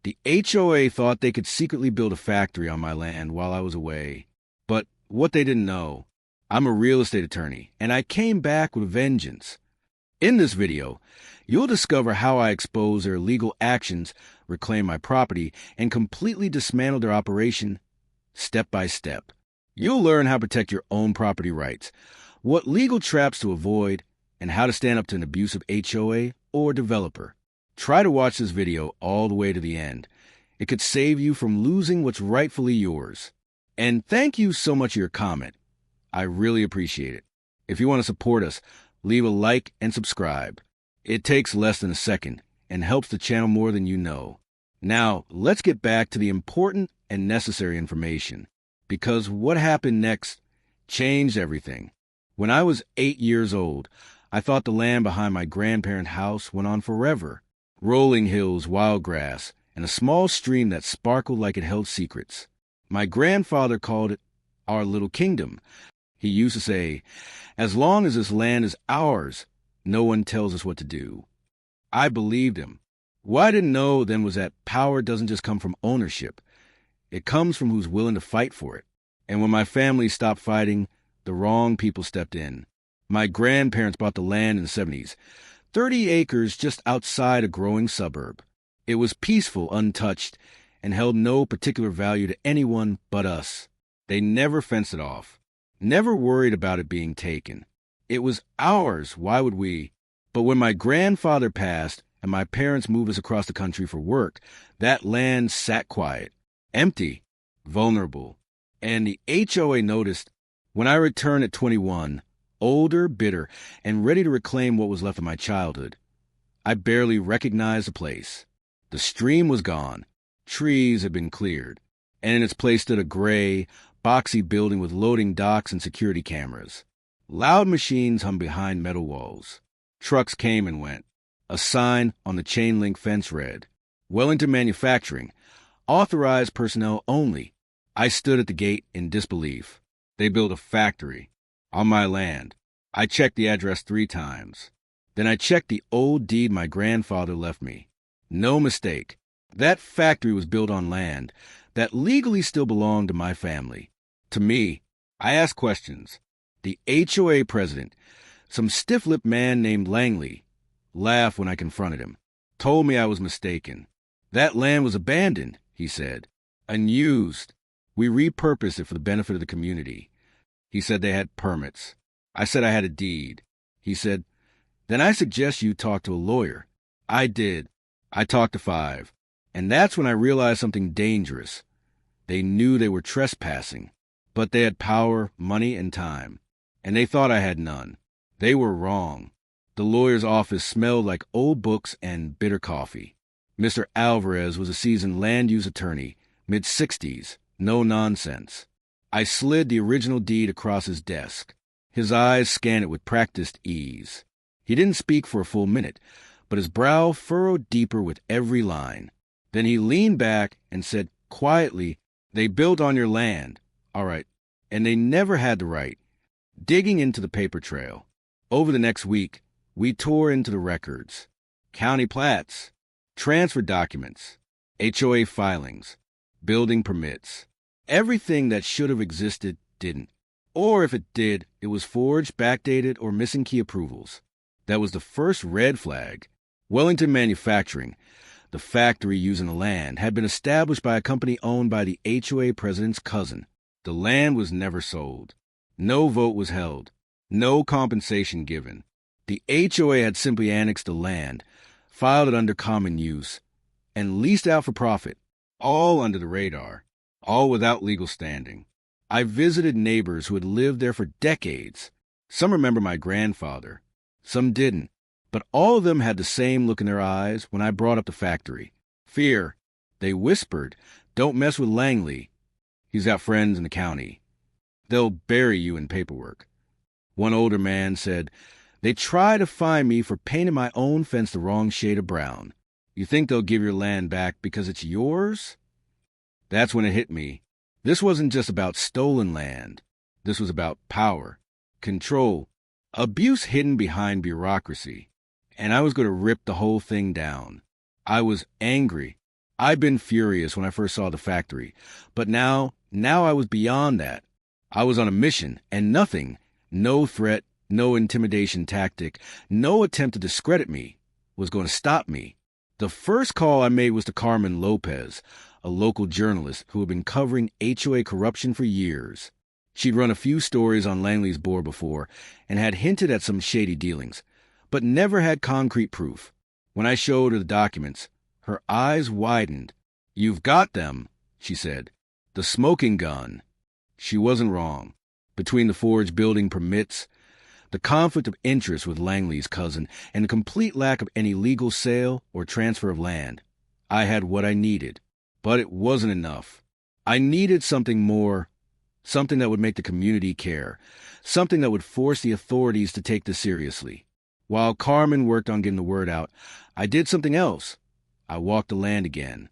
The HOA thought they could secretly build a factory on my land while I was away. But what they didn't know, I'm a real estate attorney, and I came back with a vengeance. In this video, you'll discover how I expose their illegal actions, reclaim my property, and completely dismantle their operation step by step. You'll learn how to protect your own property rights, what legal traps to avoid, and how to stand up to an abusive HOA or developer. Try to watch this video all the way to the end. It could save you from losing what's rightfully yours. And thank you so much for your comment. I really appreciate it. If you want to support us, leave a like and subscribe. It takes less than a second and helps the channel more than you know. Now, let's get back to the important and necessary information, because what happened next changed everything. When I was 8 years old, I thought the land behind my grandparents' house went on forever. Rolling hills, wild grass, and a small stream that sparkled like it held secrets. My grandfather called it our little kingdom. He used to say, "As long as this land is ours, no one tells us what to do." I believed him. What I didn't know then was that power doesn't just come from ownership. It comes from who's willing to fight for it. And when my family stopped fighting, the wrong people stepped in. My grandparents bought the land in the 70s, 30 acres just outside a growing suburb. It was peaceful, untouched, and held no particular value to anyone but us. They never fenced it off, never worried about it being taken. It was ours, why would we? But when my grandfather passed and my parents moved us across the country for work, that land sat quiet, empty, vulnerable. And the HOA noticed. When I returned at 21, older, bitter, and ready to reclaim what was left of my childhood, I barely recognized the place. The stream was gone, trees had been cleared, and in its place stood a gray, boxy building with loading docks and security cameras. Loud machines hummed behind metal walls. Trucks came and went. A sign on the chain-link fence read, "Wellington Manufacturing, authorized personnel only." I stood at the gate in disbelief. They built a factory on my land. I checked the address 3 times. Then I checked the old deed my grandfather left me. No mistake. That factory was built on land that legally still belonged to my family. To me, I asked questions. The HOA president, some stiff-lipped man named Langley, laughed when I confronted him, told me I was mistaken. That land was abandoned, he said, unused. We repurposed it for the benefit of the community. He said they had permits. I said I had a deed. He said, "Then I suggest you talk to a lawyer." I did. I talked to 5. And that's when I realized something dangerous. They knew they were trespassing, but they had power, money, and time. And they thought I had none. They were wrong. The lawyer's office smelled like old books and bitter coffee. Mr. Alvarez was a seasoned land use attorney, mid-60s, no nonsense. I slid the original deed across his desk. His eyes scanned it with practiced ease. He didn't speak for a full minute, but his brow furrowed deeper with every line. Then he leaned back and said quietly, "They built on your land, all right, and they never had the right." Digging into the paper trail. Over the next week, we tore into the records. County plats, transfer documents, HOA filings, building permits. Everything that should have existed didn't. Or if it did, it was forged, backdated, or missing key approvals. That was the first red flag. Wellington Manufacturing, the factory using the land, had been established by a company owned by the HOA president's cousin. The land was never sold. No vote was held. No compensation given. The HOA had simply annexed the land, filed it under common use, and leased out for profit, all under the radar. All without legal standing. I visited neighbors who had lived there for decades. Some remember my grandfather. Some didn't. But all of them had the same look in their eyes when I brought up the factory. Fear. They whispered, "Don't mess with Langley. He's got friends in the county. They'll bury you in paperwork." One older man said, "They try to find me for painting my own fence the wrong shade of brown. You think they'll give your land back because it's yours?" That's when it hit me. This wasn't just about stolen land. This was about power, control, abuse hidden behind bureaucracy. And I was going to rip the whole thing down. I was angry. I'd been furious when I first saw the factory, but now I was beyond that. I was on a mission, and nothing, no threat, no intimidation tactic, no attempt to discredit me, was going to stop me. The first call I made was to Carmen Lopez, a local journalist who had been covering HOA corruption for years. She'd run a few stories on Langley's board before and had hinted at some shady dealings, but never had concrete proof. When I showed her the documents, her eyes widened. "You've got them," she said. "The smoking gun." She wasn't wrong. Between the forged building permits, the conflict of interest with Langley's cousin, and the complete lack of any legal sale or transfer of land, I had what I needed. But it wasn't enough. I needed something more, something that would make the community care, something that would force the authorities to take this seriously. While Carmen worked on getting the word out, I did something else. I walked the land again.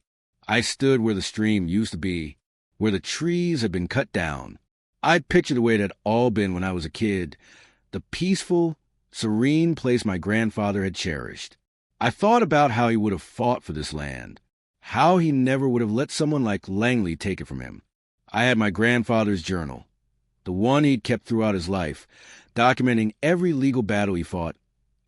I stood where the stream used to be, where the trees had been cut down. I pictured the way it had all been when I was a kid, the peaceful, serene place my grandfather had cherished. I thought about how he would have fought for this land, how he never would have let someone like Langley take it from him. I had my grandfather's journal, the one he'd kept throughout his life, documenting every legal battle he fought,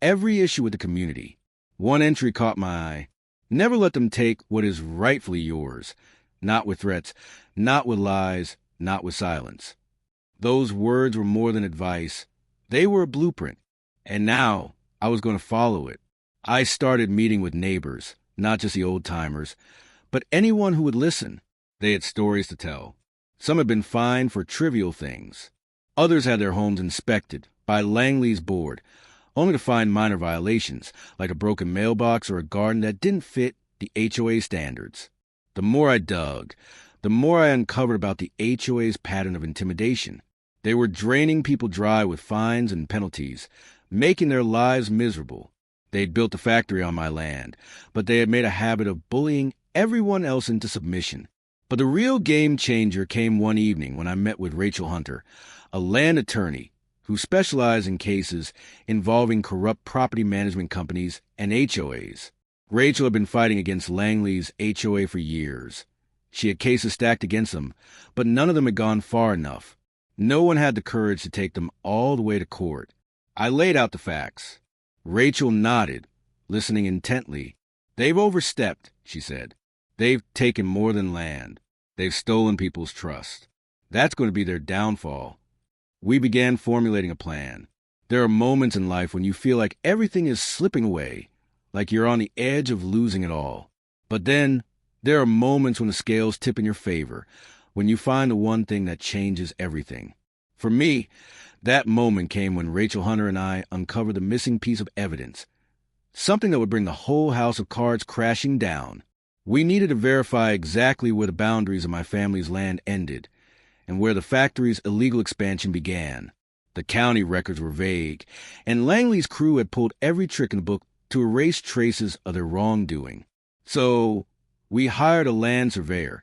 every issue with the community. One entry caught my eye. "Never let them take what is rightfully yours, not with threats, not with lies, not with silence." Those words were more than advice. They were a blueprint, and now I was going to follow it. I started meeting with neighbors, not just the old-timers, but anyone who would listen. They had stories to tell. Some had been fined for trivial things. Others had their homes inspected by Langley's board, only to find minor violations, like a broken mailbox or a garden that didn't fit the HOA standards. The more I dug, the more I uncovered about the HOA's pattern of intimidation. They were draining people dry with fines and penalties, making their lives miserable. They'd built a factory on my land, but they had made a habit of bullying everyone else into submission. But the real game changer came one evening when I met with Rachel Hunter, a land attorney who specialized in cases involving corrupt property management companies and HOAs. Rachel had been fighting against Langley's HOA for years. She had cases stacked against them, but none of them had gone far enough. No one had the courage to take them all the way to court. I laid out the facts. Rachel nodded, listening intently. "They've overstepped," she said. "They've taken more than land. They've stolen people's trust. That's going to be their downfall." We began formulating a plan. There are moments in life when you feel like everything is slipping away, like you're on the edge of losing it all. But then there are moments when the scales tip in your favor, when you find the one thing that changes everything. For me, that moment came when Rachel Hunter and I uncovered the missing piece of evidence, something that would bring the whole house of cards crashing down. We needed to verify exactly where the boundaries of my family's land ended and where the factory's illegal expansion began. The county records were vague, and Langley's crew had pulled every trick in the book to erase traces of their wrongdoing. So we hired a land surveyor,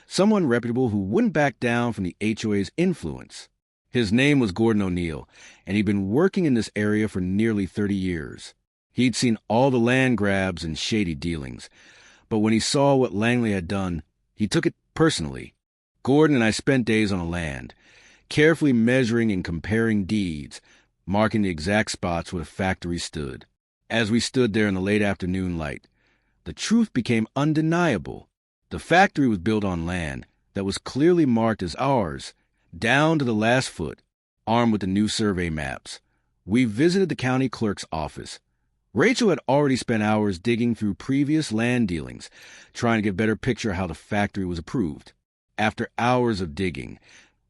someone reputable who wouldn't back down from the HOA's influence. His name was Gordon O'Neill, and he'd been working in this area for nearly 30 years. He'd seen all the land grabs and shady dealings, but when he saw what Langley had done, he took it personally. Gordon and I spent days on the land, carefully measuring and comparing deeds, marking the exact spots where the factory stood. As we stood there in the late afternoon light, the truth became undeniable. The factory was built on land that was clearly marked as ours, down to the last foot, armed with the new survey maps. We visited the county clerk's office. Rachel had already spent hours digging through previous land dealings, trying to get a better picture of how the factory was approved. After hours of digging,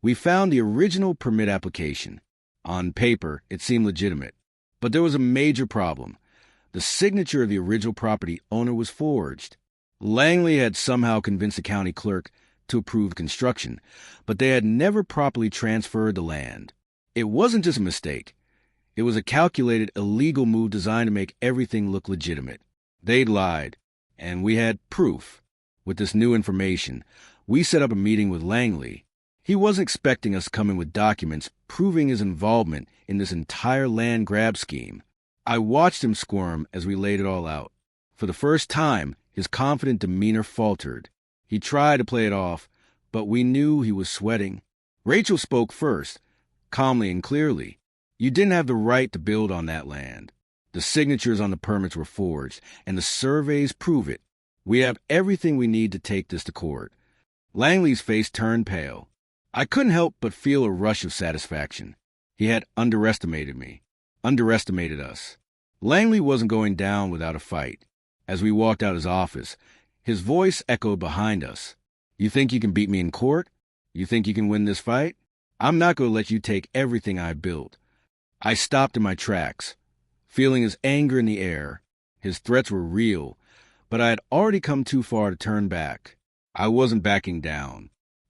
we found the original permit application. On paper, it seemed legitimate, but there was a major problem. The signature of the original property owner was forged. Langley had somehow convinced the county clerk to approve the construction, but they had never properly transferred the land. It wasn't just a mistake. It was a calculated, illegal move designed to make everything look legitimate. They'd lied, and we had proof. With this new information, we set up a meeting with Langley. He wasn't expecting us to come in with documents proving his involvement in this entire land grab scheme. I watched him squirm as we laid it all out. For the first time, His confident demeanor faltered. He tried to play it off, but we knew he was sweating. Rachel spoke first, calmly and clearly. You didn't have the right to build on that land. The signatures on the permits were forged, and the surveys prove it. We have everything we need to take this to court. Langley's face turned pale. I couldn't help but feel a rush of satisfaction. He had underestimated me, underestimated us. Langley wasn't going down without a fight. As we walked out his office, his voice echoed behind us. You think you can beat me in court? You think you can win this fight? I'm not going to let you take everything I built. I stopped in my tracks, feeling his anger in the air. His threats were real, but I had already come too far to turn back. I wasn't backing down.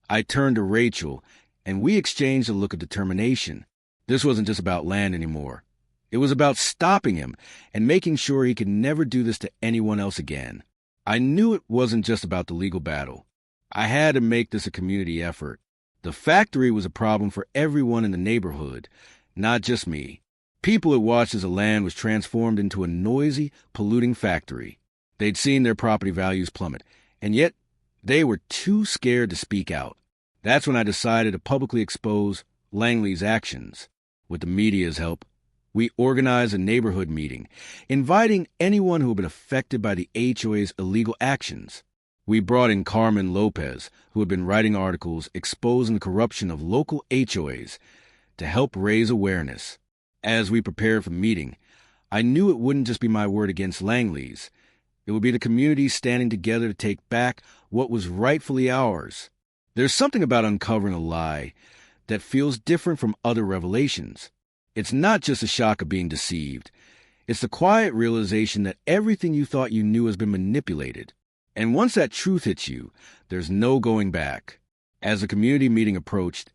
I turned to Rachel, and we exchanged a look of determination. This wasn't just about land anymore. It was about stopping him and making sure he could never do this to anyone else again. I knew it wasn't just about the legal battle. I had to make this a community effort. The factory was a problem for everyone in the neighborhood, not just me. People had watched as the land was transformed into a noisy, polluting factory. They'd seen their property values plummet, and yet they were too scared to speak out. That's when I decided to publicly expose Langley's actions. With the media's help, we organized a neighborhood meeting, inviting anyone who had been affected by the HOA's illegal actions. We brought in Carmen Lopez, who had been writing articles exposing the corruption of local HOAs, to help raise awareness. As we prepared for the meeting, I knew it wouldn't just be my word against Langley's. It would be the community standing together to take back what was rightfully ours. There's something about uncovering a lie that feels different from other revelations. It's not just the shock of being deceived. It's the quiet realization that everything you thought you knew has been manipulated. And once that truth hits you, there's no going back. As the community meeting approached,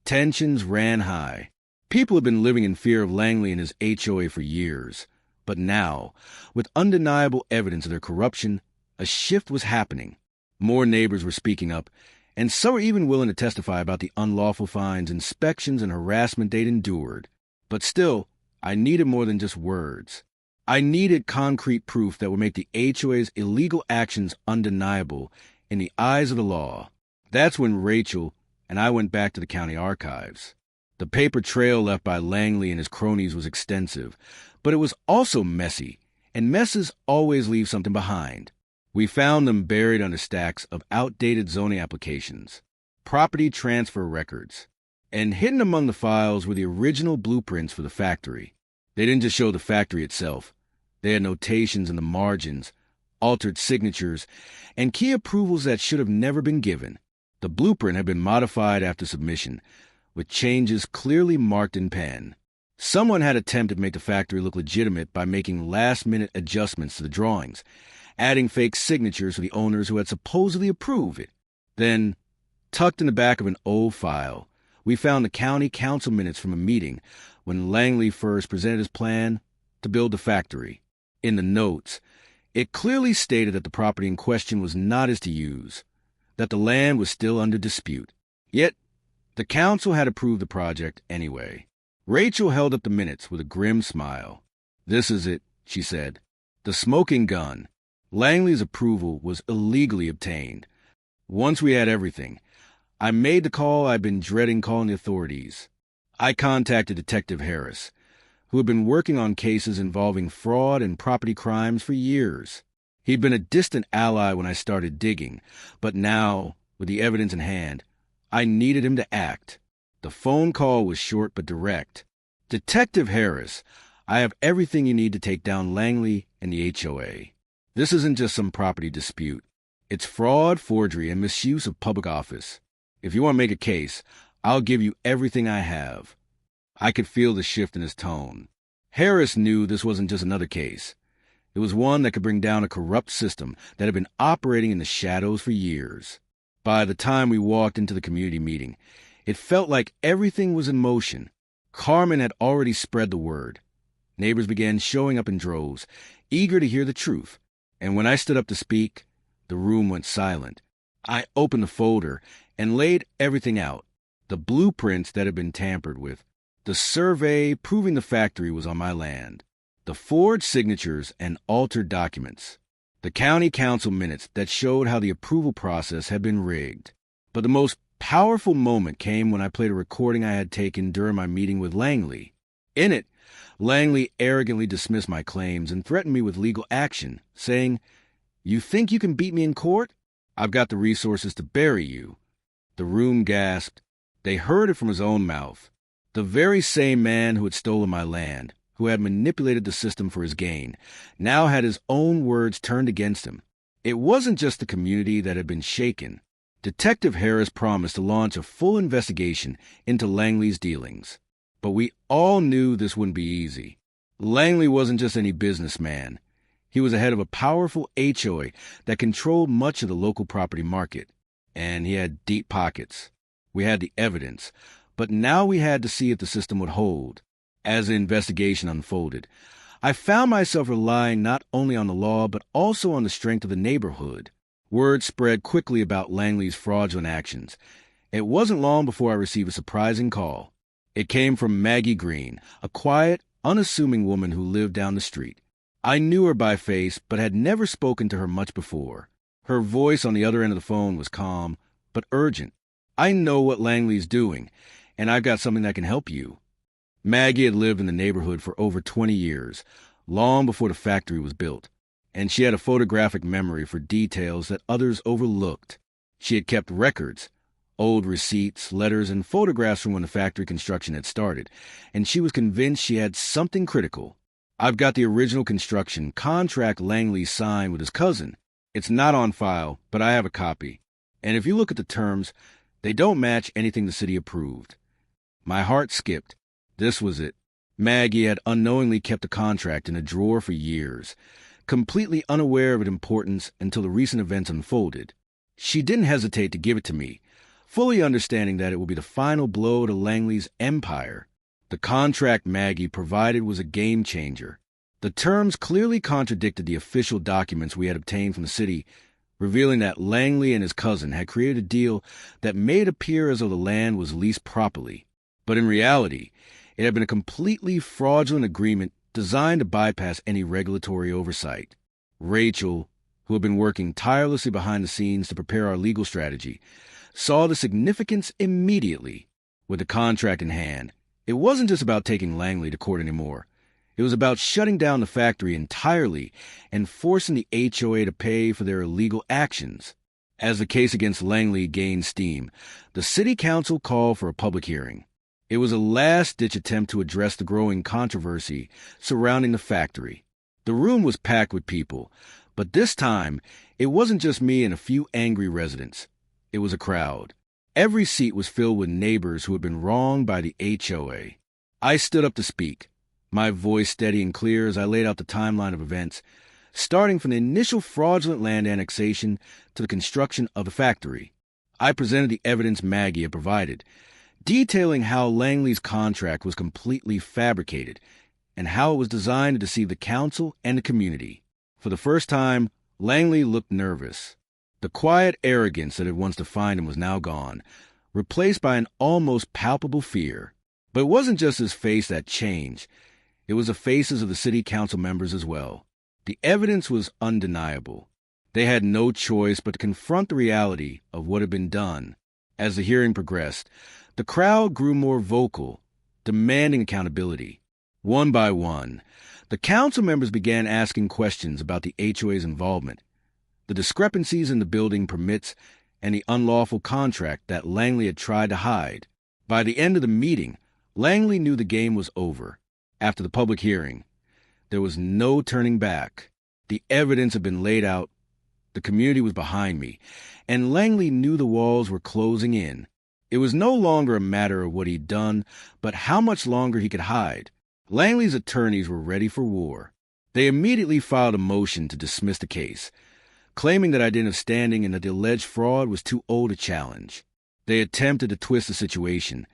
tensions ran high. People had been living in fear of Langley and his HOA for years. But now, with undeniable evidence of their corruption, a shift was happening. More neighbors were speaking up, and some were even willing to testify about the unlawful fines, inspections, and harassment they'd endured. But still, I needed more than just words. I needed concrete proof that would make the HOA's illegal actions undeniable in the eyes of the law. That's when Rachel and I went back to the county archives. The paper trail left by Langley and his cronies was extensive, but it was also messy, and messes always leave something behind. We found them buried under stacks of outdated zoning applications, property transfer records, and hidden among the files were the original blueprints for the factory. They didn't just show the factory itself. They had notations in the margins, altered signatures, and key approvals that should have never been given. The blueprint had been modified after submission, with changes clearly marked in pen. Someone had attempted to make the factory look legitimate by making last-minute adjustments to the drawings, adding fake signatures for the owners who had supposedly approved it. Then, tucked in the back of an old file, we found the county council minutes from a meeting when Langley first presented his plan to build the factory. In the notes, it clearly stated that the property in question was not his to use, that the land was still under dispute. Yet, the council had approved the project anyway. Rachel held up the minutes with a grim smile. "This is it," she said. "The smoking gun." Langley's approval was illegally obtained. Once we had everything, I made the call I'd been dreading calling the authorities. I contacted Detective Harris, who had been working on cases involving fraud and property crimes for years. He'd been a distant ally when I started digging, but now, with the evidence in hand, I needed him to act. The phone call was short but direct. "Detective Harris, I have everything you need to take down Langley and the HOA. This isn't just some property dispute. It's fraud, forgery, and misuse of public office. If you want to make a case, I'll give you everything I have." I could feel the shift in his tone. Harris knew this wasn't just another case. It was one that could bring down a corrupt system that had been operating in the shadows for years. By the time we walked into the community meeting, it felt like everything was in motion. Carmen had already spread the word. Neighbors began showing up in droves, eager to hear the truth. And when I stood up to speak, the room went silent. I opened the folder and laid everything out. The blueprints that had been tampered with, the survey proving the factory was on my land, the forged signatures and altered documents. the county council minutes that showed how the approval process had been rigged. But the most powerful moment came when I played a recording I had taken during my meeting with Langley. In it, Langley arrogantly dismissed my claims and threatened me with legal action, saying, "You think you can beat me in court? I've got the resources to bury you." The room gasped. They heard it from his own mouth. The very same man who had stolen my land, who had manipulated the system for his gain, now had his own words turned against him. It wasn't just the community that had been shaken. Detective Harris promised to launch a full investigation into Langley's dealings. But we all knew this wouldn't be easy. Langley wasn't just any businessman. He was the head of a powerful HOA that controlled much of the local property market. And he had deep pockets. We had the evidence. But now we had to see if the system would hold. As the investigation unfolded, I found myself relying not only on the law but also on the strength of the neighborhood. Word spread quickly about Langley's fraudulent actions. It wasn't long before I received a surprising call. It came from Maggie Green, a quiet, unassuming woman who lived down the street. I knew her by face, but had never spoken to her much before. Her voice on the other end of the phone was calm, but urgent. "I know what Langley's doing, and I've got something that can help you." Maggie had lived in the neighborhood for over 20 years, long before the factory was built, and she had a photographic memory for details that others overlooked. She had kept records, old receipts, letters, and photographs from when the factory construction had started, and she was convinced she had something critical. "I've got the original construction contract Langley signed with his cousin. It's not on file, but I have a copy. And if you look at the terms, they don't match anything the city approved." My heart skipped. This was it. Maggie had unknowingly kept the contract in a drawer for years, completely unaware of its importance until the recent events unfolded. She didn't hesitate to give it to me, fully understanding that it would be the final blow to Langley's empire. The contract Maggie provided was a game changer. The terms clearly contradicted the official documents we had obtained from the city, revealing that Langley and his cousin had created a deal that made it appear as though the land was leased properly. But in reality, it had been a completely fraudulent agreement designed to bypass any regulatory oversight. Rachel, who had been working tirelessly behind the scenes to prepare our legal strategy, saw the significance immediately. With the contract in hand, it wasn't just about taking Langley to court anymore. It was about shutting down the factory entirely and forcing the HOA to pay for their illegal actions. As the case against Langley gained steam, the city council called for a public hearing. It was a last-ditch attempt to address the growing controversy surrounding the factory. The room was packed with people, but this time, it wasn't just me and a few angry residents. It was a crowd. Every seat was filled with neighbors who had been wronged by the HOA. I stood up to speak, my voice steady and clear as I laid out the timeline of events, starting from the initial fraudulent land annexation to the construction of the factory. I presented the evidence Maggie had provided, detailing how Langley's contract was completely fabricated and how it was designed to deceive the council and the community. For the first time, Langley looked nervous. The quiet arrogance that had once defined him was now gone, replaced by an almost palpable fear. But it wasn't just his face that changed. It was the faces of the city council members as well. The evidence was undeniable. They had no choice but to confront the reality of what had been done. As the hearing progressed, the crowd grew more vocal, demanding accountability. One by one, the council members began asking questions about the HOA's involvement, the discrepancies in the building permits, and the unlawful contract that Langley had tried to hide. By the end of the meeting, Langley knew the game was over. After the public hearing, there was no turning back. The evidence had been laid out, the community was behind me, and Langley knew the walls were closing in. It was no longer a matter of what he'd done, but how much longer he could hide. Langley's attorneys were ready for war. They immediately filed a motion to dismiss the case, claiming that I didn't have standing and that the alleged fraud was too old a challenge. They attempted to twist the situation,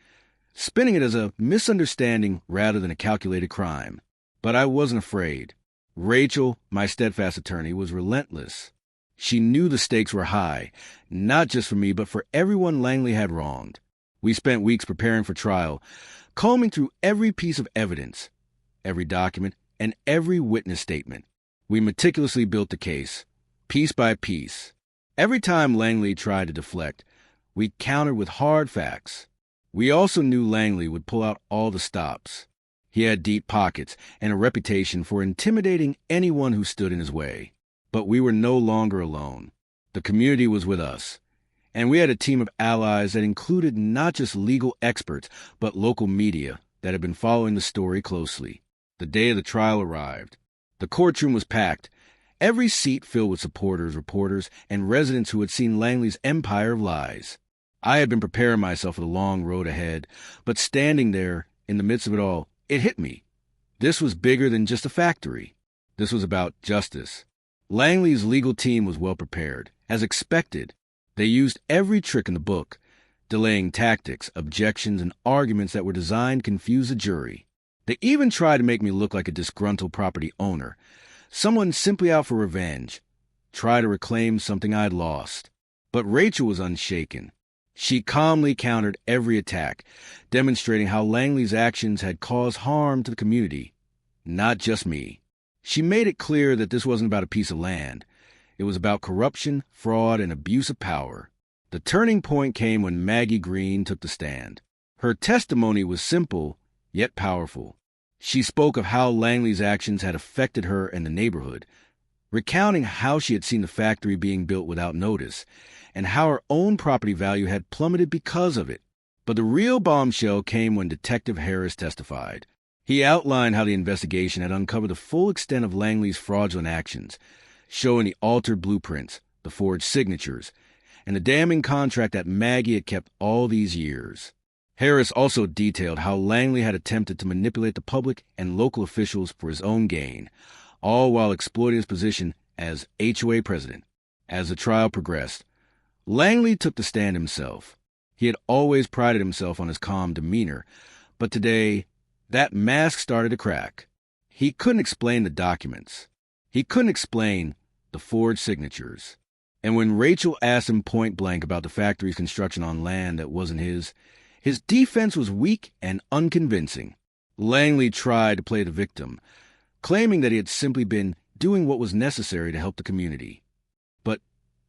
spinning it as a misunderstanding rather than a calculated crime. But I wasn't afraid. Rachel, my steadfast attorney, was relentless. She knew the stakes were high, not just for me, but for everyone Langley had wronged. We spent weeks preparing for trial, combing through every piece of evidence, every document, and every witness statement. We meticulously built the case, piece by piece. Every time Langley tried to deflect, we countered with hard facts. We also knew Langley would pull out all the stops. He had deep pockets and a reputation for intimidating anyone who stood in his way. But we were no longer alone. The community was with us, and we had a team of allies that included not just legal experts, but local media that had been following the story closely. The day of the trial arrived. The courtroom was packed, every seat filled with supporters, reporters, and residents who had seen Langley's empire of lies. I had been preparing myself for the long road ahead, but standing there in the midst of it all, it hit me. This was bigger than just a factory. This was about justice. Langley's legal team was well prepared. As expected, they used every trick in the book, delaying tactics, objections, and arguments that were designed to confuse the jury. They even tried to make me look like a disgruntled property owner, someone simply out for revenge, try to reclaim something I'd lost. But Rachel was unshaken. She calmly countered every attack, demonstrating how Langley's actions had caused harm to the community, not just me. She made it clear that this wasn't about a piece of land. It was about corruption, fraud, and abuse of power. The turning point came when Maggie Green took the stand. Her testimony was simple, yet powerful. She spoke of how Langley's actions had affected her and the neighborhood, recounting how she had seen the factory being built without notice, and how her own property value had plummeted because of it. But the real bombshell came when Detective Harris testified. He outlined how the investigation had uncovered the full extent of Langley's fraudulent actions, showing the altered blueprints, the forged signatures, and the damning contract that Maggie had kept all these years. Harris also detailed how Langley had attempted to manipulate the public and local officials for his own gain, all while exploiting his position as HOA president. As the trial progressed, Langley took the stand himself. He had always prided himself on his calm demeanor, but today, that mask started to crack. He couldn't explain the documents. He couldn't explain the forged signatures. And when Rachel asked him point blank about the factory's construction on land that wasn't his defense was weak and unconvincing. Langley tried to play the victim, claiming that he had simply been doing what was necessary to help the community. But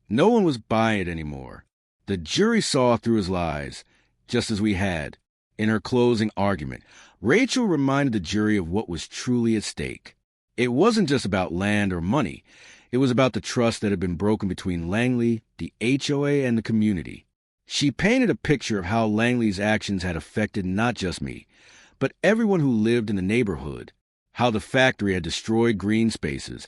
no one was buying it anymore. The jury saw through his lies, just as we had. In her closing argument, Rachel reminded the jury of what was truly at stake. It wasn't just about land or money. It was about the trust that had been broken between Langley, the HOA, and the community. She painted a picture of how Langley's actions had affected not just me, but everyone who lived in the neighborhood, how the factory had destroyed green spaces,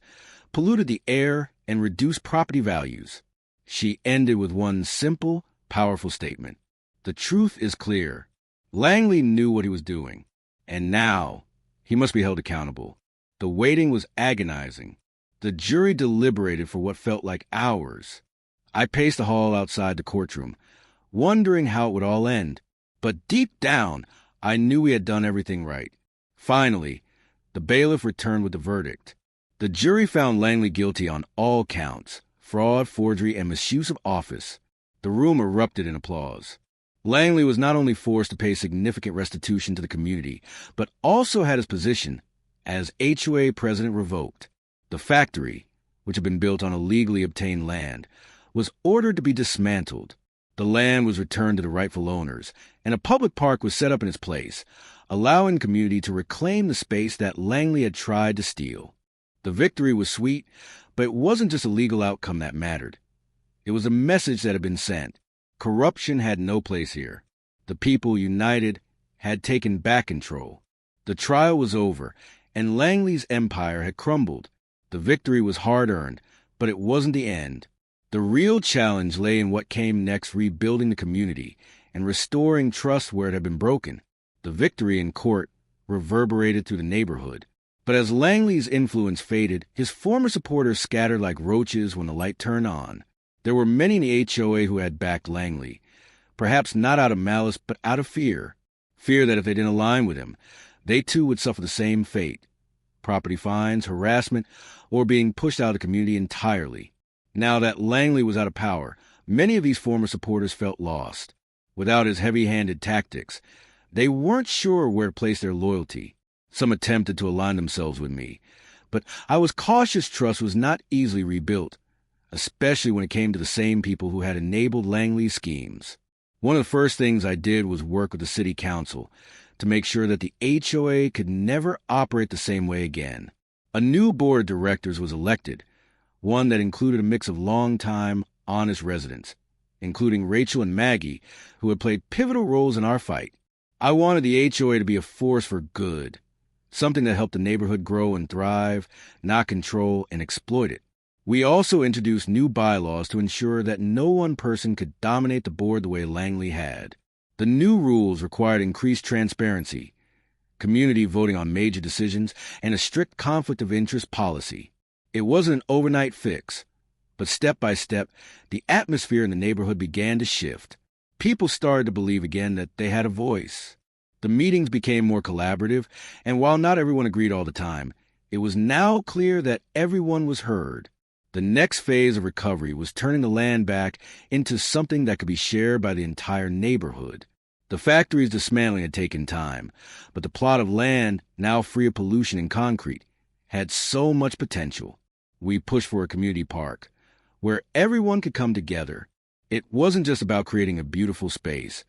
polluted the air, and reduced property values. She ended with one simple, powerful statement. The truth is clear. Langley knew what he was doing, and now he must be held accountable. The waiting was agonizing. The jury deliberated for what felt like hours. I paced the hall outside the courtroom, wondering how it would all end. But deep down, I knew we had done everything right. Finally, the bailiff returned with the verdict. The jury found Langley guilty on all counts: fraud, forgery, and misuse of office. The room erupted in applause. Langley was not only forced to pay significant restitution to the community, but also had his position as HOA president revoked. The factory, which had been built on illegally obtained land, was ordered to be dismantled. The land was returned to the rightful owners, and a public park was set up in its place, allowing the community to reclaim the space that Langley had tried to steal. The victory was sweet, but it wasn't just a legal outcome that mattered. It was a message that had been sent. Corruption had no place here. The people, united, had taken back control. The trial was over, and Langley's empire had crumbled. The victory was hard-earned, but it wasn't the end. The real challenge lay in what came next: rebuilding the community and restoring trust where it had been broken. The victory in court reverberated through the neighborhood. But as Langley's influence faded, his former supporters scattered like roaches when the light turned on. There were many in the HOA who had backed Langley, perhaps not out of malice, but out of fear. Fear that if they didn't align with him, they too would suffer the same fate: property fines, harassment, or being pushed out of the community entirely. Now that Langley was out of power, many of these former supporters felt lost. Without his heavy-handed tactics, they weren't sure where to place their loyalty. Some attempted to align themselves with me, but I was cautious trust was not easily rebuilt. especially when it came to the same people who had enabled Langley's schemes. One of the first things I did was work with the city council to make sure that the HOA could never operate the same way again. A new board of directors was elected, one that included a mix of long-time, honest residents, including Rachel and Maggie, who had played pivotal roles in our fight. I wanted the HOA to be a force for good, something that helped the neighborhood grow and thrive, not control and exploit it. We also introduced new bylaws to ensure that no one person could dominate the board the way Langley had. The new rules required increased transparency, community voting on major decisions, and a strict conflict of interest policy. It wasn't an overnight fix, but step by step, the atmosphere in the neighborhood began to shift. People started to believe again that they had a voice. The meetings became more collaborative, and while not everyone agreed all the time, it was now clear that everyone was heard. The next phase of recovery was turning the land back into something that could be shared by the entire neighborhood. The factory's dismantling had taken time, but the plot of land, now free of pollution and concrete, had so much potential. We pushed for a community park, where everyone could come together. It wasn't just about creating a beautiful space.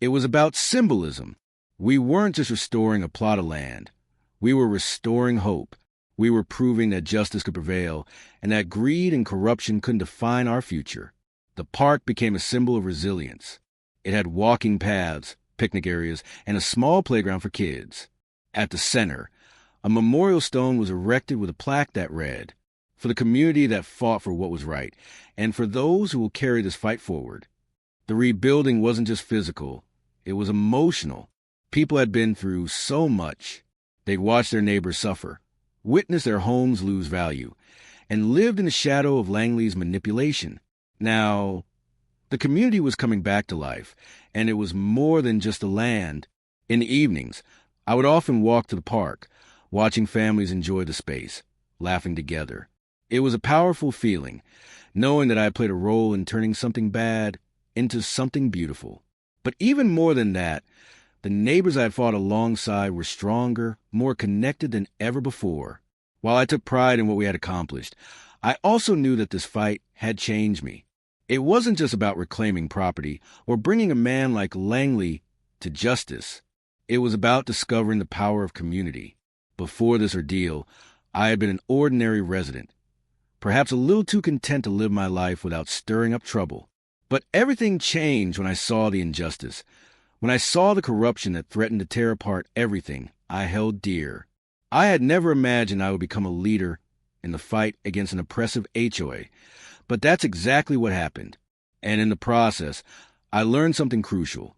It was about symbolism. We weren't just restoring a plot of land. We were restoring hope. We were proving that justice could prevail and that greed and corruption couldn't define our future. The park became a symbol of resilience. It had walking paths, picnic areas, and a small playground for kids. At the center, a memorial stone was erected with a plaque that read, "For the community that fought for what was right, and for those who will carry this fight forward." The rebuilding wasn't just physical, it was emotional. People had been through so much. They'd watched their neighbors suffer, witnessed their homes lose value, and lived in the shadow of Langley's manipulation. Now, the community was coming back to life, and it was more than just the land. In the evenings, I would often walk to the park, watching families enjoy the space, laughing together. It was a powerful feeling, knowing that I had played a role in turning something bad into something beautiful. But even more than that, the neighbors I had fought alongside were stronger, more connected than ever before. While I took pride in what we had accomplished, I also knew that this fight had changed me. It wasn't just about reclaiming property or bringing a man like Langley to justice. It was about discovering the power of community. Before this ordeal, I had been an ordinary resident, perhaps a little too content to live my life without stirring up trouble. But everything changed when I saw the injustice, when I saw the corruption that threatened to tear apart everything I held dear. I had never imagined I would become a leader in the fight against an oppressive HOA, but that's exactly what happened. And in the process, I learned something crucial.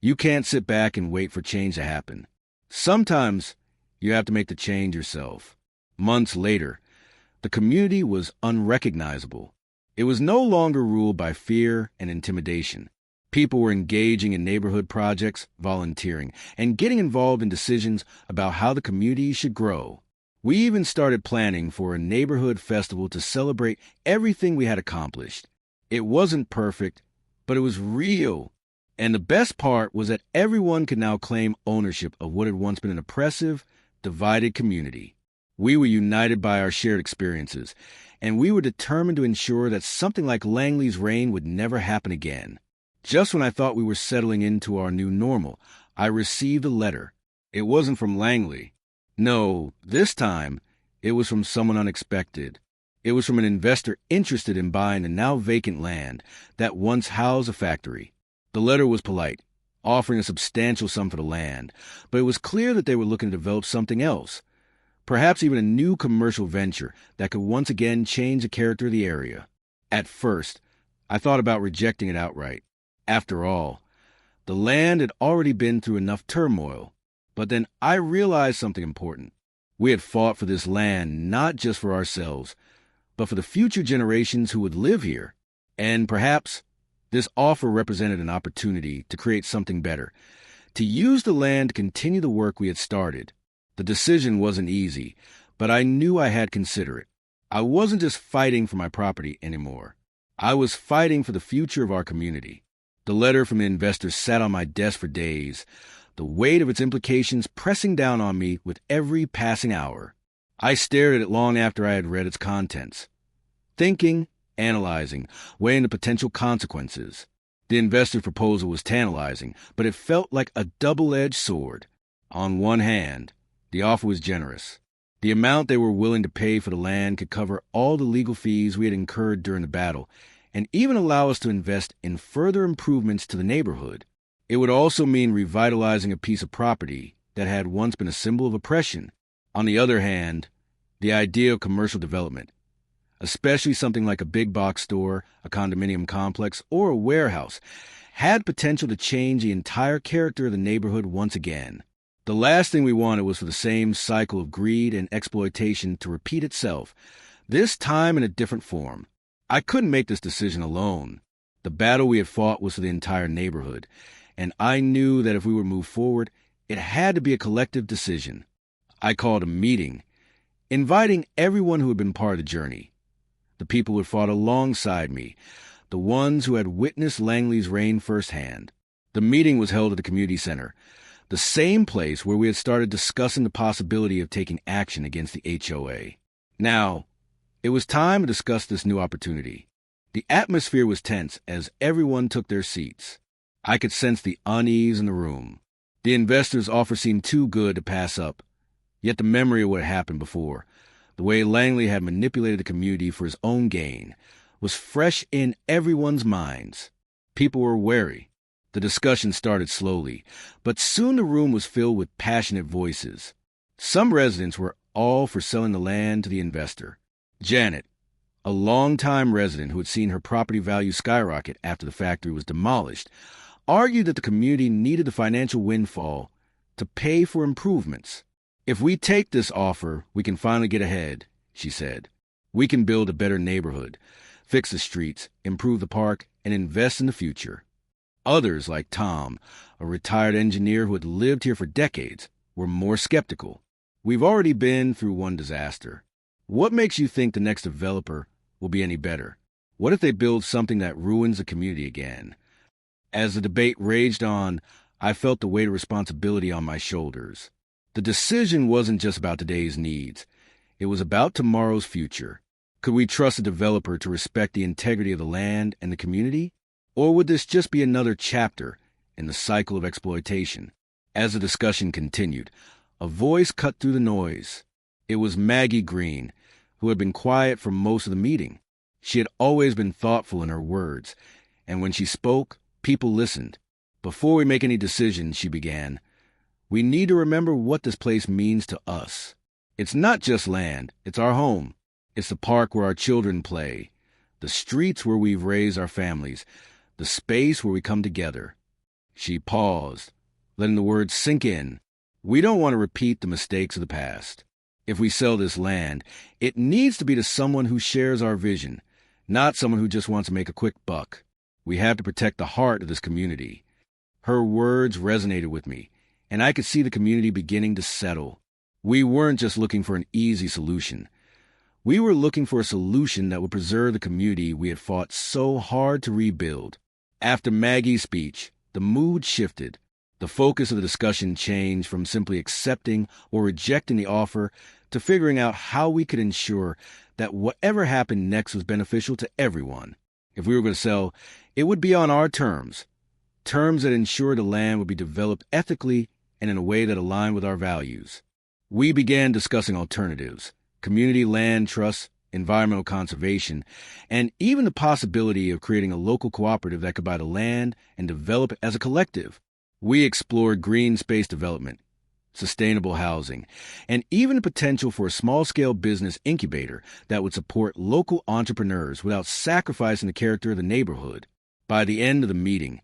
You can't sit back and wait for change to happen. Sometimes you have to make the change yourself. Months later, the community was unrecognizable. It was no longer ruled by fear and intimidation. People were engaging in neighborhood projects, volunteering, and getting involved in decisions about how the community should grow. We even started planning for a neighborhood festival to celebrate everything we had accomplished. It wasn't perfect, but it was real. And the best part was that everyone could now claim ownership of what had once been an oppressive, divided community. We were united by our shared experiences, and we were determined to ensure that something like Langley's reign would never happen again. Just when I thought we were settling into our new normal, I received a letter. It wasn't from Langley. No, this time, it was from someone unexpected. It was from an investor interested in buying the now vacant land that once housed a factory. The letter was polite, offering a substantial sum for the land, but it was clear that they were looking to develop something else, perhaps even a new commercial venture that could once again change the character of the area. At first, I thought about rejecting it outright. After all, the land had already been through enough turmoil. But then I realized something important. We had fought for this land not just for ourselves, but for the future generations who would live here. And perhaps this offer represented an opportunity to create something better, to use the land to continue the work we had started. The decision wasn't easy, but I knew I had to consider it. I wasn't just fighting for my property anymore. I was fighting for the future of our community. The letter from the investor sat on my desk for days, the weight of its implications pressing down on me with every passing hour. I stared at it long after I had read its contents, thinking analyzing, weighing the potential consequences. The investor's proposal was tantalizing, but it felt like a double-edged sword. On one hand, the offer was generous. The amount they were willing to pay for the land could cover all the legal fees we had incurred during the battle, and even allow us to invest in further improvements to the neighborhood. It would also mean revitalizing a piece of property that had once been a symbol of oppression. On the other hand, the idea of commercial development, especially something like a big box store, a condominium complex, or a warehouse, had potential to change the entire character of the neighborhood once again. The last thing we wanted was for the same cycle of greed and exploitation to repeat itself, this time in a different form. I couldn't make this decision alone. The battle we had fought was for the entire neighborhood, and I knew that if we would move forward, it had to be a collective decision. I called a meeting, inviting everyone who had been part of the journey. The people who had fought alongside me, the ones who had witnessed Langley's reign firsthand. The meeting was held at the community center, the same place where we had started discussing the possibility of taking action against the HOA. Now, it was time to discuss this new opportunity. The atmosphere was tense as everyone took their seats. I could sense the unease in the room. The investor's offer seemed too good to pass up. Yet the memory of what had happened before, the way Langley had manipulated the community for his own gain, was fresh in everyone's minds. People were wary. The discussion started slowly, but soon the room was filled with passionate voices. Some residents were all for selling the land to the investor. Janet, a longtime resident who had seen her property value skyrocket after the factory was demolished, argued that the community needed the financial windfall to pay for improvements. "If we take this offer, we can finally get ahead," she said. "We can build a better neighborhood, fix the streets, improve the park, and invest in the future." Others, like Tom, a retired engineer who had lived here for decades, were more skeptical. "We've already been through one disaster. What makes you think the next developer will be any better? What if they build something that ruins the community again?" As the debate raged on, I felt the weight of responsibility on my shoulders. The decision wasn't just about today's needs. It was about tomorrow's future. Could we trust a developer to respect the integrity of the land and the community? Or would this just be another chapter in the cycle of exploitation? As the discussion continued, a voice cut through the noise. It was Maggie Green, who had been quiet for most of the meeting. She had always been thoughtful in her words, and when she spoke, people listened. "Before we make any decisions," she began, "we need to remember what this place means to us. It's not just land, it's our home. It's the park where our children play, the streets where we've raised our families, the space where we come together." She paused, letting the words sink in. We don't want to repeat the mistakes of the past. If we sell this land, it needs to be to someone who shares our vision, not someone who just wants to make a quick buck. We have to protect the heart of this community. Her words resonated with me, and I could see the community beginning to settle. We weren't just looking for an easy solution. We were looking for a solution that would preserve the community we had fought so hard to rebuild. After Maggie's speech, the mood shifted. The focus of the discussion changed from simply accepting or rejecting the offer to figuring out how we could ensure that whatever happened next was beneficial to everyone. If we were going to sell, it would be on our terms that ensured the land would be developed ethically and in a way that aligned with our values. We began discussing alternatives, community land trusts, environmental conservation, and even the possibility of creating a local cooperative that could buy the land and develop it as a collective. We explored green space development, sustainable housing, and even the potential for a small-scale business incubator that would support local entrepreneurs without sacrificing the character of the neighborhood. By the end of the meeting,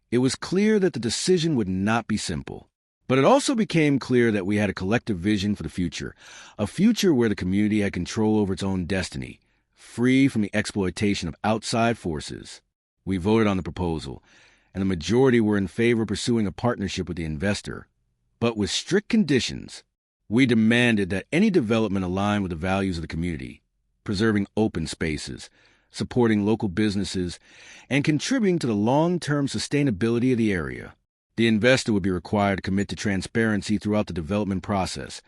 it was clear that the decision would not be simple. But it also became clear that we had a collective vision for the future, a future where the community had control over its own destiny, free from the exploitation of outside forces. We voted on the proposal, and the majority were in favor of pursuing a partnership with the investor, but with strict conditions. We demanded that any development align with the values of the community, preserving open spaces, supporting local businesses, and contributing to the long-term sustainability of the area. The investor would be required to commit to transparency throughout the development process,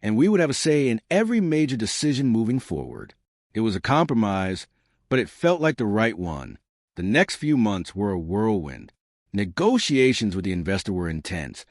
and we would have a say in every major decision moving forward. It was a compromise, but it felt like the right one. The next few months were a whirlwind. Negotiations with the investor were intense,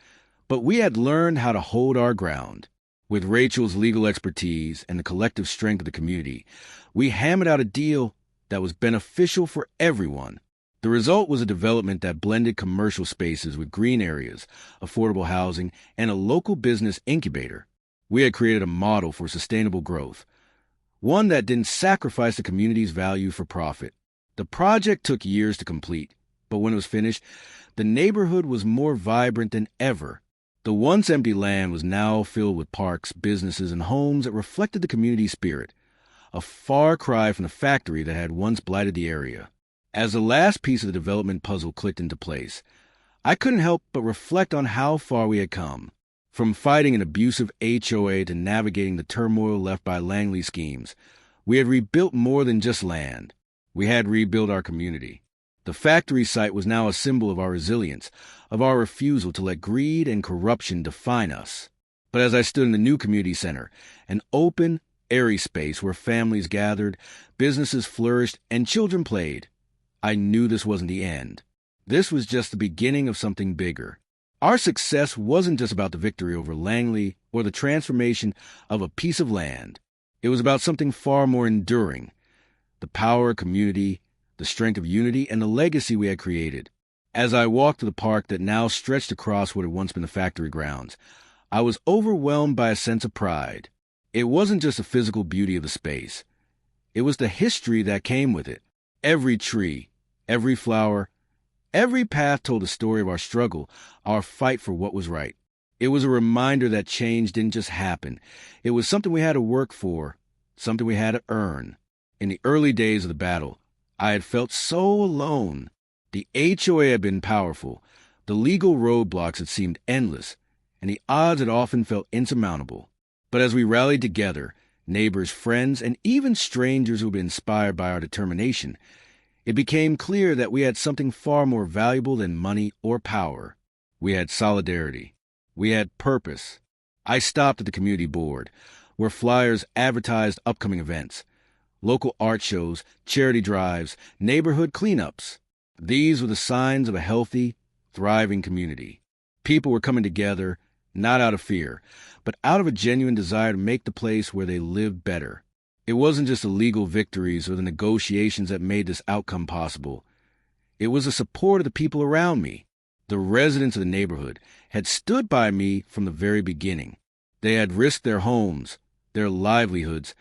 but we had learned how to hold our ground. With Rachel's legal expertise and the collective strength of the community, we hammered out a deal that was beneficial for everyone. The result was a development that blended commercial spaces with green areas, affordable housing, and a local business incubator. We had created a model for sustainable growth, one that didn't sacrifice the community's value for profit. The project took years to complete, but when it was finished, the neighborhood was more vibrant than ever. The once empty land was now filled with parks, businesses, and homes that reflected the community spirit, a far cry from the factory that had once blighted the area. As the last piece of the development puzzle clicked into place, I couldn't help but reflect on how far we had come. From fighting an abusive HOA to navigating the turmoil left by Langley schemes, we had rebuilt more than just land. We had rebuilt our community. The factory site was now a symbol of our resilience, of our refusal to let greed and corruption define us. But as I stood in the new community center, an open, airy space where families gathered, businesses flourished, and children played, I knew this wasn't the end. This was just the beginning of something bigger. Our success wasn't just about the victory over Langley or the transformation of a piece of land. It was about something far more enduring: the power of community, the strength of unity, and the legacy we had created. As I walked to the park that now stretched across what had once been the factory grounds, I was overwhelmed by a sense of pride. It wasn't just the physical beauty of the space. It was the history that came with it. Every tree, every flower, every path told a story of our struggle, our fight for what was right. It was a reminder that change didn't just happen. It was something we had to work for, something we had to earn. In the early days of the battle, I had felt so alone. The HOA had been powerful, the legal roadblocks had seemed endless, and the odds had often felt insurmountable. But as we rallied together, neighbors, friends, and even strangers who had been inspired by our determination, it became clear that we had something far more valuable than money or power. We had solidarity. We had purpose. I stopped at the community board, where flyers advertised upcoming events: local art shows, charity drives, neighborhood cleanups. These were the signs of a healthy, thriving community. People were coming together, not out of fear, but out of a genuine desire to make the place where they lived better. It wasn't just the legal victories or the negotiations that made this outcome possible. It was the support of the people around me. The residents of the neighborhood had stood by me from the very beginning. They had risked their homes, their livelihoods,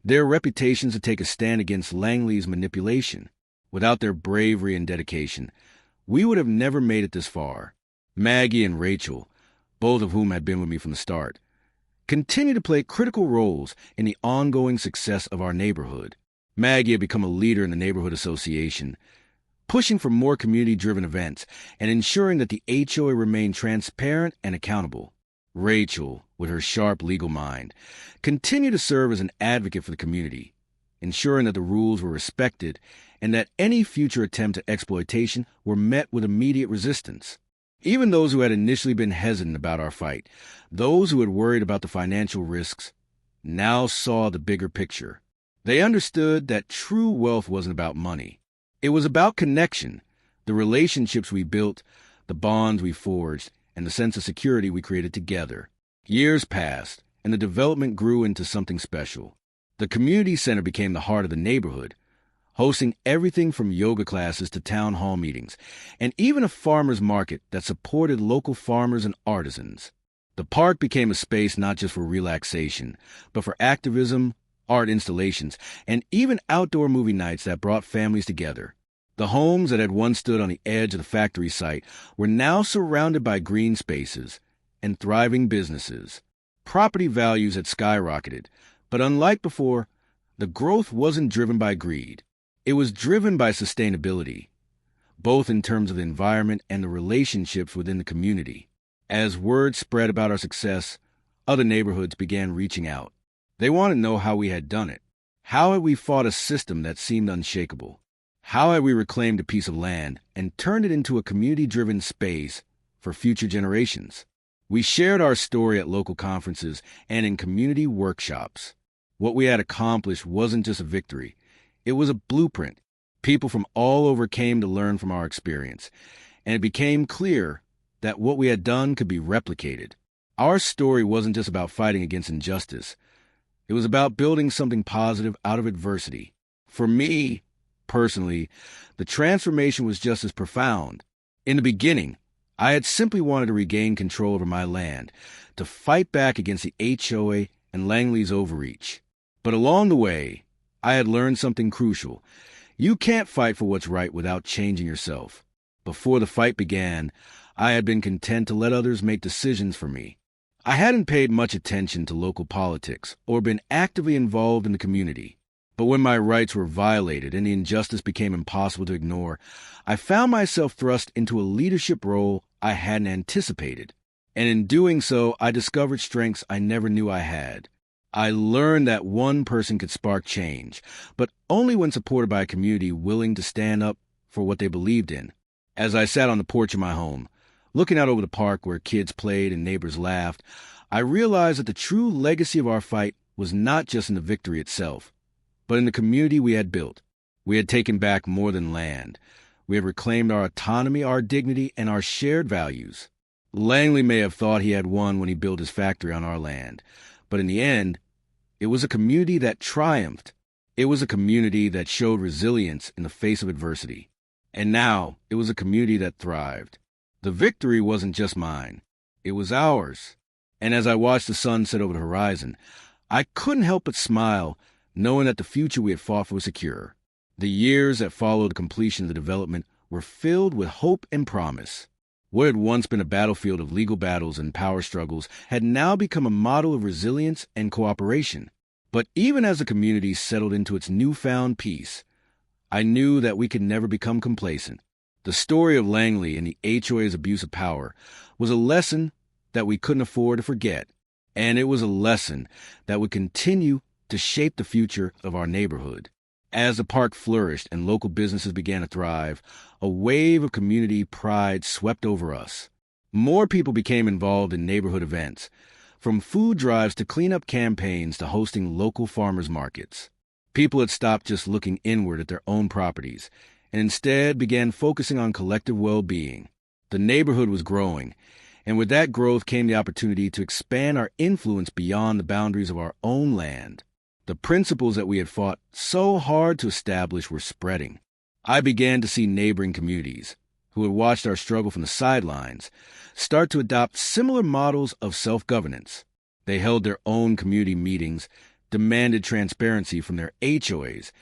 their reputations to take a stand against Langley's manipulation. Without their bravery and dedication, we would have never made it this far. Maggie and Rachel, both of whom had been with me from the start, continue to play critical roles in the ongoing success of our neighborhood. Maggie had become a leader in the Neighborhood Association, pushing for more community-driven events and ensuring that the HOA remained transparent and accountable. Rachel, with her sharp legal mind, continued to serve as an advocate for the community, ensuring that the rules were respected and that any future attempt at exploitation were met with immediate resistance. Even those who had initially been hesitant about our fight, those who had worried about the financial risks, now saw the bigger picture. They understood that true wealth wasn't about money. It was about connection, the relationships we built, the bonds we forged, and the sense of security we created together. Years passed, and the development grew into something special. The community center became the heart of the neighborhood, hosting everything from yoga classes to town hall meetings, and even a farmer's market that supported local farmers and artisans. The park became a space not just for relaxation, but for activism, art installations, and even outdoor movie nights that brought families together. The homes that had once stood on the edge of the factory site were now surrounded by green spaces and thriving businesses. Property values had skyrocketed, but unlike before, the growth wasn't driven by greed. It was driven by sustainability, both in terms of the environment and the relationships within the community. As word spread about our success, other neighborhoods began reaching out. They wanted to know how we had done it. How had we fought a system that seemed unshakable? How had we reclaimed a piece of land and turned it into a community-driven space for future generations? We shared our story at local conferences and in community workshops. What we had accomplished wasn't just a victory. It was a blueprint. People from all over came to learn from our experience, and it became clear that what we had done could be replicated. Our story wasn't just about fighting against injustice. It was about building something positive out of adversity. For me, personally, the transformation was just as profound. In the beginning, I had simply wanted to regain control over my land, to fight back against the HOA and Langley's overreach. But along the way, I had learned something crucial. You can't fight for what's right without changing yourself. Before the fight began, I had been content to let others make decisions for me. I hadn't paid much attention to local politics or been actively involved in the community. But when my rights were violated and the injustice became impossible to ignore, I found myself thrust into a leadership role I hadn't anticipated. And in doing so, I discovered strengths I never knew I had. I learned that one person could spark change, but only when supported by a community willing to stand up for what they believed in. As I sat on the porch of my home, looking out over the park where kids played and neighbors laughed, I realized that the true legacy of our fight was not just in the victory itself, but in the community we had built. We had taken back more than land. We had reclaimed our autonomy, our dignity, and our shared values. Langley may have thought he had won when he built his factory on our land, but in the end, it was a community that triumphed. It was a community that showed resilience in the face of adversity. And now, it was a community that thrived. The victory wasn't just mine. It was ours. And as I watched the sun set over the horizon, I couldn't help but smile, knowing that the future we had fought for was secure. The years that followed the completion of the development were filled with hope and promise. What had once been a battlefield of legal battles and power struggles had now become a model of resilience and cooperation. But even as the community settled into its newfound peace, I knew that we could never become complacent. The story of Langley and the HOA's abuse of power was a lesson that we couldn't afford to forget, and it was a lesson that would continue to shape the future of our neighborhood. As the park flourished and local businesses began to thrive, a wave of community pride swept over us. More people became involved in neighborhood events, from food drives to cleanup campaigns to hosting local farmers markets. People had stopped just looking inward at their own properties and instead began focusing on collective well-being. The neighborhood was growing, and with that growth came the opportunity to expand our influence beyond the boundaries of our own land. The principles that we had fought so hard to establish were spreading. I began to see neighboring communities, who had watched our struggle from the sidelines, start to adopt similar models of self-governance. They held their own community meetings, demanded transparency from their HOAs,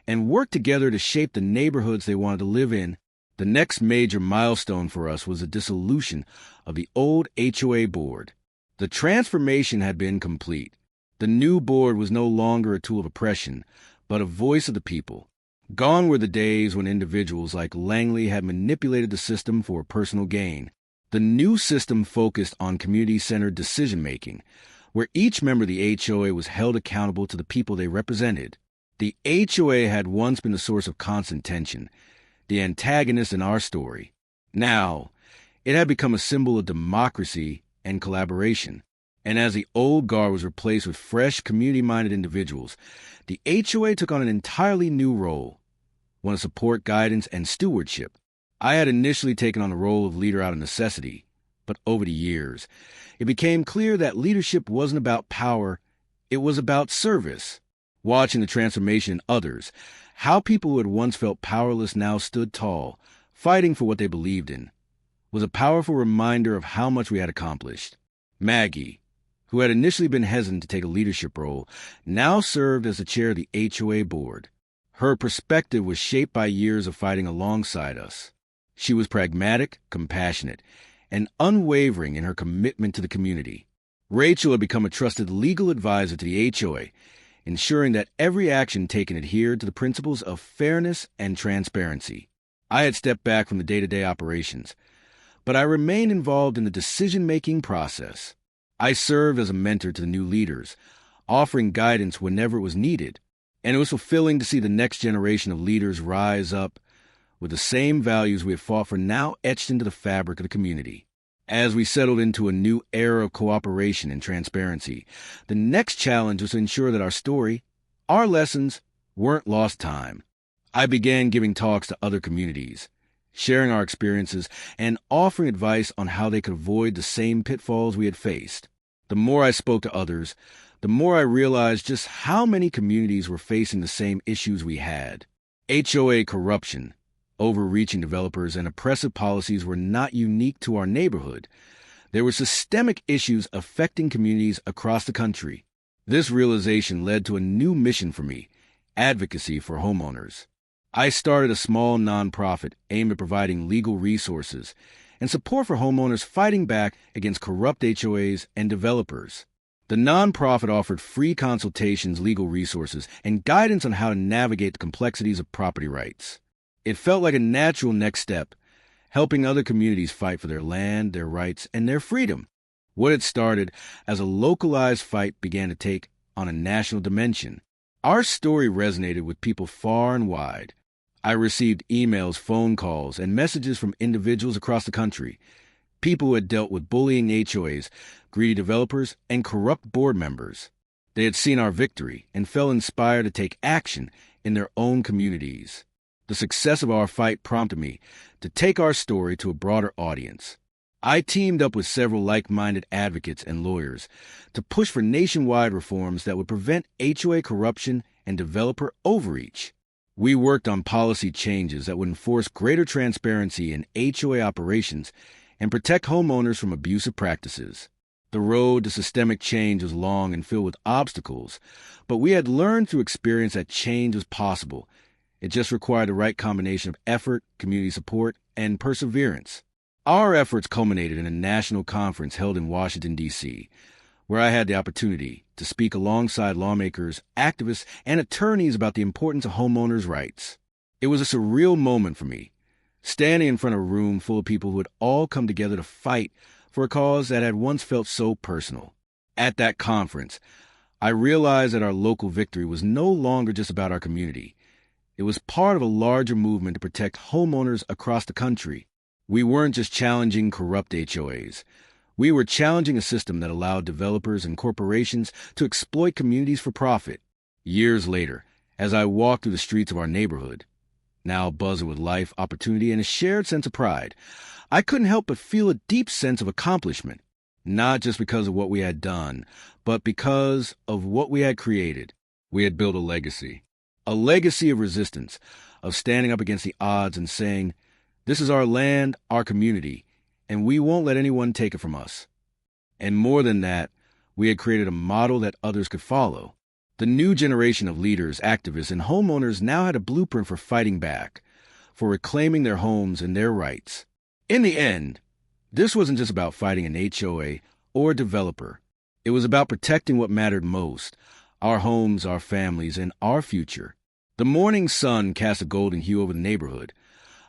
and worked together to shape the neighborhoods they wanted to live in. The next major milestone for us was the dissolution of the old HOA board. The transformation had been complete. The new board was no longer a tool of oppression, but a voice of the people. Gone were the days when individuals like Langley had manipulated the system for personal gain. The new system focused on community-centered decision-making, where each member of the HOA was held accountable to the people they represented. The HOA had once been the source of constant tension, the antagonist in our story. Now, it had become a symbol of democracy and collaboration. And as the old guard was replaced with fresh, community-minded individuals, the HOA took on an entirely new role, one of support, guidance, and stewardship. I had initially taken on the role of leader out of necessity, but over the years, it became clear that leadership wasn't about power, it was about service. Watching the transformation in others, how people who had once felt powerless now stood tall, fighting for what they believed in, was a powerful reminder of how much we had accomplished. Maggie, who had initially been hesitant to take a leadership role, now served as the chair of the HOA board. Her perspective was shaped by years of fighting alongside us. She was pragmatic, compassionate, and unwavering in her commitment to the community. Rachel had become a trusted legal advisor to the HOA, ensuring that every action taken adhered to the principles of fairness and transparency. I had stepped back from the day-to-day operations, but I remained involved in the decision-making process. I served as a mentor to the new leaders, offering guidance whenever it was needed, and it was fulfilling to see the next generation of leaders rise up with the same values we had fought for now etched into the fabric of the community. As we settled into a new era of cooperation and transparency, the next challenge was to ensure that our story, our lessons, weren't lost time. I began giving talks to other communities, sharing our experiences, and offering advice on how they could avoid the same pitfalls we had faced. The more I spoke to others, the more I realized just how many communities were facing the same issues we had. HOA corruption, overreaching developers, and oppressive policies were not unique to our neighborhood. There were systemic issues affecting communities across the country. This realization led to a new mission for me: advocacy for homeowners. I started a small nonprofit aimed at providing legal resources and support for homeowners fighting back against corrupt HOAs and developers. The nonprofit offered free consultations, legal resources, and guidance on how to navigate the complexities of property rights. It felt like a natural next step, helping other communities fight for their land, their rights, and their freedom. What had started as a localized fight began to take on a national dimension. Our story resonated with people far and wide. I received emails, phone calls, and messages from individuals across the country, people who had dealt with bullying HOAs, greedy developers, and corrupt board members. They had seen our victory and felt inspired to take action in their own communities. The success of our fight prompted me to take our story to a broader audience. I teamed up with several like-minded advocates and lawyers to push for nationwide reforms that would prevent HOA corruption and developer overreach. We worked on policy changes that would enforce greater transparency in HOA operations and protect homeowners from abusive practices. The road to systemic change was long and filled with obstacles, but we had learned through experience that change was possible. It just required the right combination of effort, community support, and perseverance. Our efforts culminated in a national conference held in Washington, D.C., where I had the opportunity to speak alongside lawmakers, activists, and attorneys about the importance of homeowners' rights. It was a surreal moment for me, standing in front of a room full of people who had all come together to fight for a cause that had once felt so personal. At that conference, I realized that our local victory was no longer just about our community. It was part of a larger movement to protect homeowners across the country. We weren't just challenging corrupt HOAs. We were challenging a system that allowed developers and corporations to exploit communities for profit. Years later, as I walked through the streets of our neighborhood, now buzzing with life, opportunity, and a shared sense of pride, I couldn't help but feel a deep sense of accomplishment, not just because of what we had done, but because of what we had created. We had built a legacy of resistance, of standing up against the odds and saying, "This is our land, our community, and we won't let anyone take it from us." And more than that, we had created a model that others could follow. The new generation of leaders, activists, and homeowners now had a blueprint for fighting back, for reclaiming their homes and their rights. In the end, this wasn't just about fighting an HOA or a developer. It was about protecting what mattered most: our homes, our families, and our future. The morning sun cast a golden hue over the neighborhood,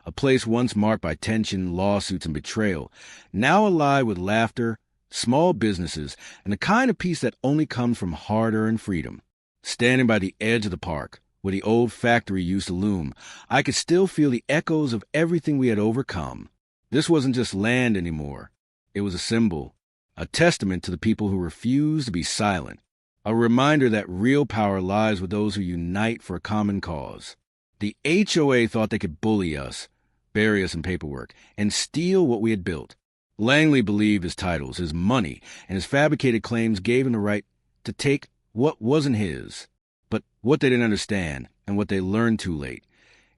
a place once marked by tension, lawsuits, and betrayal, now alive with laughter, small businesses, and the kind of peace that only comes from hard-earned freedom. Standing by the edge of the park, where the old factory used to loom, I could still feel the echoes of everything we had overcome. This wasn't just land anymore. It was a symbol, a testament to the people who refused to be silent, a reminder that real power lies with those who unite for a common cause. The HOA thought they could bully us, bury us in paperwork, and steal what we had built. Langley believed his titles, his money, and his fabricated claims gave him the right to take what wasn't his. But what they didn't understand, and what they learned too late,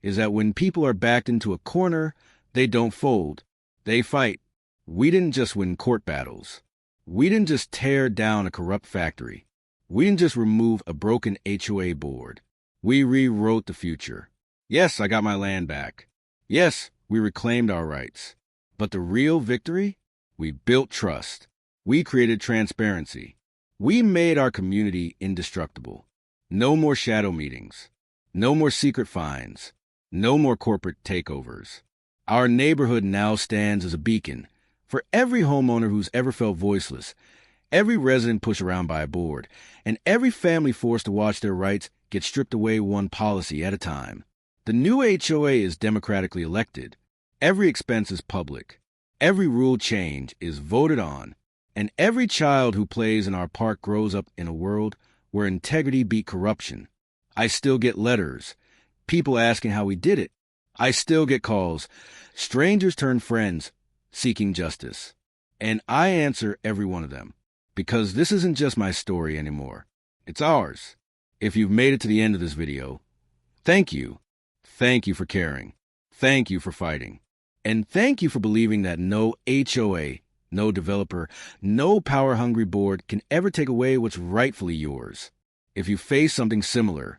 is that when people are backed into a corner, they don't fold. They fight. We didn't just win court battles. We didn't just tear down a corrupt factory. We didn't just remove a broken HOA board. We rewrote the future. Yes, I got my land back. Yes, we reclaimed our rights. But the real victory? We built trust. We created transparency. We made our community indestructible. No more shadow meetings. No more secret fines. No more corporate takeovers. Our neighborhood now stands as a beacon for every homeowner who's ever felt voiceless, every resident pushed around by a board, and every family forced to watch their rights get stripped away one policy at a time. The new HOA is democratically elected. Every expense is public. Every rule change is voted on. And every child who plays in our park grows up in a world where integrity beat corruption. I still get letters, people asking how we did it. I still get calls, strangers turn friends, seeking justice. And I answer every one of them, because this isn't just my story anymore. It's ours. If you've made it to the end of this video, thank you. Thank you for caring. Thank you for fighting. And thank you for believing that no HOA, no developer, no power-hungry board can ever take away what's rightfully yours. If you face something similar,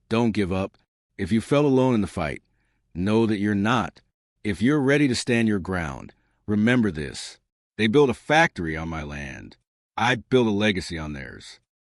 don't give up. If you felt alone in the fight, know that you're not. If you're ready to stand your ground, remember this. They built a factory on my land. I built a legacy on theirs.